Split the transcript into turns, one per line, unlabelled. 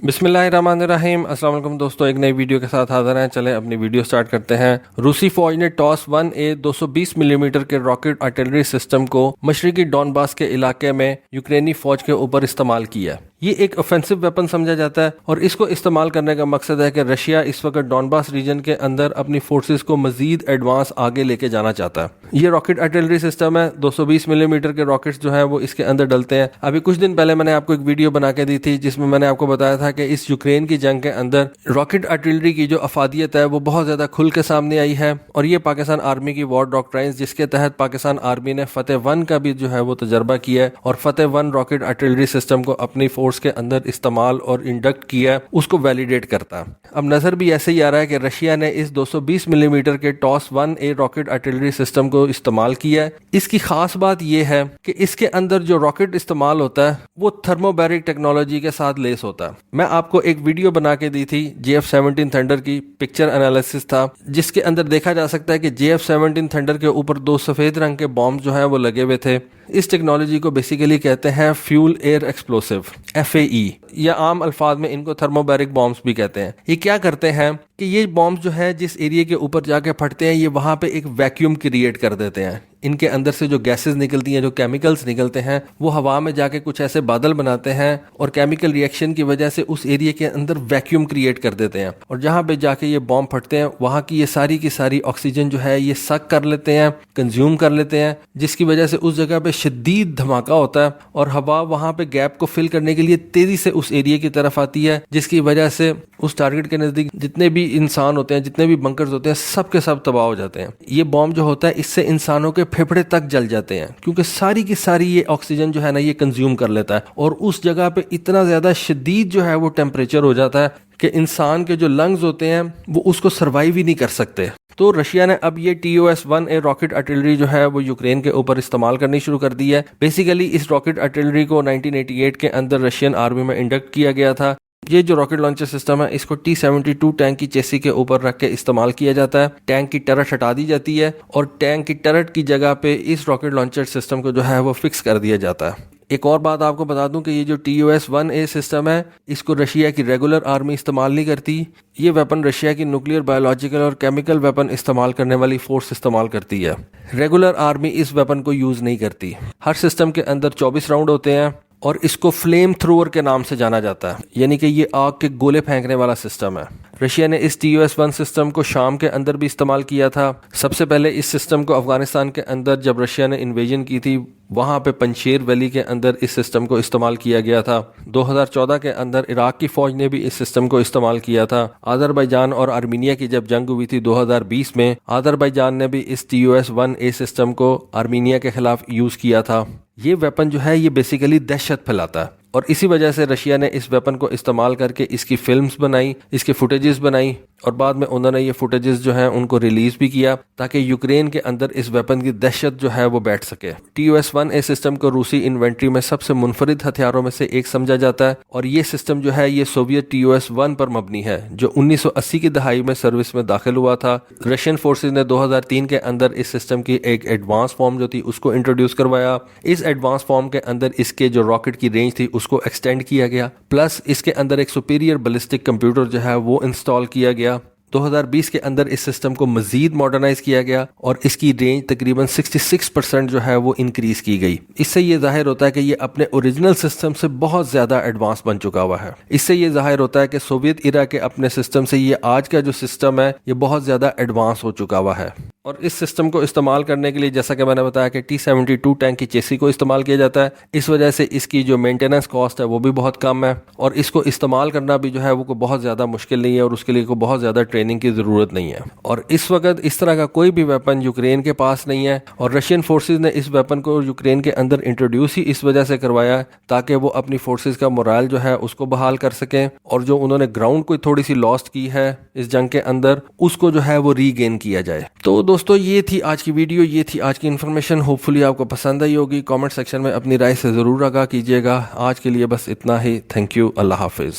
बिस्मिल्लाहिर्रहमानिर्रहीम। अस्सलाम वालेकुम दोस्तों, एक नई वीडियो के साथ हाजिर हैं। चलें अपनी वीडियो स्टार्ट करते हैं। रूसी फौज ने टॉस 1A 220 मिलीमीटर के रॉकेट आर्टिलरी सिस्टम को मशरकी डॉनबास के इलाके में यूक्रेनी फौज के ऊपर इस्तेमाल किया। ये एक ऑफेंसिव वेपन समझा जाता है और इसको इस्तेमाल करने का मकसद है कि रशिया इस वक्त डॉनबास रीजन के अंदर अपनी फोर्सेस को मजीद एडवांस आगे लेके जाना चाहता है। ये रॉकेट आर्टिलरी सिस्टम है, 220 मिलीमीटर के रॉकेट्स जो हैं वो इसके अंदर डलते हैं। अभी कुछ दिन पहले मैंने आपको एक वीडियो बना के दी थी जिसमें मैंने आपको बताया था कि इस यूक्रेन की जंग के अंदर रॉकेट आर्टिलरी की जो अफादियत है वो बहुत ज्यादा खुल के सामने आई है और ये पाकिस्तान आर्मी की वॉर डॉक्ट्राइन्स जिसके तहत पाकिस्तान आर्मी ने फतेह 1 का भी जो है वो तजर्बा किया है और फतेह 1 रॉकेट आर्टिलरी सिस्टम को अपनी फोर्स के अंदर इस्तेमाल और इंडक्ट किया, उसको वैलिडेट करता है। अब नजर भी ऐसे ही आ रहा है कि रशिया ने इस 220 मिलीमीटर के toss 1A rocket artillery system को इस्तेमाल किया है। इसकी खास बात यह है कि इसके अंदर जो रॉकेट इस्तेमाल होता है वो थर्मोबैरिक टेक्नोलॉजी के साथ लेस होता है। मैं आपको एक वीडियो बना के दी थी JF-17 थंडर की, पिक्चर एनालिसिस था जिसके अंदर देखा जा सकता है कि JF-17 थंडर के ऊपर 2 सफेद रंग के बॉम्ब जो है वो लगे हुए थे। इस टेक्नोलॉजी को बेसिकली कहते हैं फ्यूल एयर एक्सप्लोसिव, FAE, या आम अल्फाज में इनको थर्मोबैरिक बॉम्ब्स भी कहते हैं। ये क्या करते हैं कि ये बॉम्ब जो है जिस एरिया के ऊपर जाके फटते हैं ये वहां पे एक वैक्यूम क्रिएट कर देते हैं। इनके अंदर से जो गैसेस निकलती हैं, जो केमिकल्स निकलते हैं, वो हवा में जाके कुछ ऐसे बादल बनाते हैं और केमिकल रिएक्शन की वजह से उस एरिया के अंदर वैक्यूम क्रिएट कर देते हैं और जहां पे जाके ये बॉम्ब फटते हैं वहां की ये सारी की सारी ऑक्सीजन जो है ये सक कर लेते हैं, कंज्यूम कर लेते हैं, जिसकी वजह से उस जगह पे शदीद धमाका होता है और हवा वहां पे गैप को फिल करने के लिए तेजी से उस एरिया की तरफ आती है, जिसकी वजह से उस टारगेट के नजदीक जितने भी इंसान होते हैं, जितने भी बंकर्स होते हैं, सब के सब तबाह हो जाते हैं। ये बॉम्ब जो होता है इससे इंसानों के फेफड़े तक जल जाते हैं क्योंकि सारी की सारी ये ऑक्सीजन जो है ना ये कंज्यूम कर लेता है और उस जगह पे इतना ज्यादा शदीद जो है वो टेम्परेचर हो जाता है कि इंसान के जो लंग्स होते हैं वो उसको सर्वाइव ही नहीं कर सकते। तो रशिया ने अब ये TOS-1A रॉकेट आर्टिलरी जो है वो यूक्रेन के ऊपर इस्तेमाल करनी शुरू कर दी है। बेसिकली इस रॉकेट आर्टिलरी को 1988 के अंदर रशियन आर्मी में इंडक्ट किया गया था। ये जो रॉकेट लॉन्चर सिस्टम है इसको T-72 टैंक की चेसी के ऊपर रख के इस्तेमाल किया जाता है। टैंक की टरट हटा दी जाती है और टैंक की टरट की जगह पे इस रॉकेट लॉन्चर सिस्टम को जो है वो फिक्स कर दिया जाता है। एक और बात आपको बता दूं कि ये जो TOS-1A सिस्टम है इसको रशिया की रेगुलर आर्मी इस्तेमाल नहीं करती। ये वेपन रशिया की न्यूक्लियर, बायोलॉजिकल और केमिकल वेपन इस्तेमाल करने वाली फोर्स इस्तेमाल करती है। रेगुलर आर्मी इस वेपन को यूज नहीं करती। हर सिस्टम के अंदर 24 राउंड होते हैं और इसको फ्लेम थ्रोअर के नाम से जाना जाता है, यानी कि ये आग के गोले फेंकने वाला सिस्टम है। रशिया ने इस TOS-1 सिस्टम को शाम के अंदर भी इस्तेमाल किया था। सबसे पहले इस सिस्टम को अफगानिस्तान के अंदर जब रशिया ने इन्वेजन की थी वहां पे पंशेर वैली के अंदर इस सिस्टम को इस्तेमाल किया गया था। 2014 के अंदर इराक की फौज ने भी इस सिस्टम को इस्तेमाल किया था। अजरबैजान और आर्मीनिया की जब जंग हुई थी 2020 में, अजरबैजान ने भी इस TOS-1A सिस्टम को आर्मीनिया के खिलाफ यूज किया था। ये वेपन जो है ये बेसिकली दहशत फैलाता है और इसी वजह से रशिया ने इस वेपन को इस्तेमाल करके इसकी फिल्म्स बनाई, इसके फुटेजेस बनाई और बाद में उन्होंने ये फुटेजेस जो हैं उनको रिलीज भी किया ताकि यूक्रेन के अंदर इस वेपन की दहशत जो है वो बैठ सके। TOS-1A सिस्टम को रूसी इन्वेंट्री में सबसे मुनफरिद हथियारों में से एक समझा जाता है और ये सिस्टम जो है ये सोवियत TOS-1 पर मबनी है जो 1980 की दहाई में सर्विस में दाखिल हुआ था। रशियन फोर्सेज ने 2003 के अंदर इस सिस्टम की एक एडवांस फॉर्म जो थी उसको इंट्रोड्यूस करवाया। इस एडवांस फॉर्म के अंदर इसके जो रॉकेट की रेंज थी उसको एक्सटेंड किया गया, प्लस इसके अंदर एक सुपीरियर बैलिस्टिक कंप्यूटर जो है वो इंस्टॉल किया गया। 2020 के अंदर इस सिस्टम को मजीद मॉडर्नाइज किया गया और इसकी रेंज तकरीबन 66% जो है वो इंक्रीज की गई। इससे ये जाहिर होता है कि ये अपने ओरिजिनल सिस्टम से बहुत ज्यादा एडवांस बन चुका हुआ है। इससे ये जाहिर होता है कि सोवियत इरा के अपने सिस्टम से ये आज का जो सिस्टम है ये बहुत ज्यादा एडवांस हो चुका हुआ है। और इस सिस्टम को इस्तेमाल करने के लिए जैसा कि मैंने बताया कि T-72 टैंक की चेसी को इस्तेमाल किया जाता है। इस वजह से इसकी जो मेंटेनेंस कॉस्ट है वो भी बहुत कम है और इसको इस्तेमाल करना भी जो है वो को बहुत ज़्यादा मुश्किल नहीं है और उसके लिए को बहुत ज़्यादा ट्रेनिंग की ज़रूरत नहीं है। और इस वक्त इस तरह का कोई भी वेपन यूक्रेन के पास नहीं है और रशियन फोर्सेज ने इस वेपन को यूक्रेन के अंदर इंट्रोड्यूस ही इस वजह से करवाया ताकि वो अपनी फोर्सेज का मोराल जो है उसको बहाल कर सकें और जो उन्होंने ग्राउंड को थोड़ी सी लॉस्ट की है इस जंग के अंदर उसको जो है वो रीगेन किया जाए। तो दोस्तों ये थी आज की वीडियो, ये थी आज की इन्फॉर्मेशन। होपफुली आपको पसंद आई होगी। कमेंट सेक्शन में अपनी राय से ज़रूर आगाह कीजिएगा। आज के लिए बस इतना ही। Thank you. अल्लाह हाफिज़।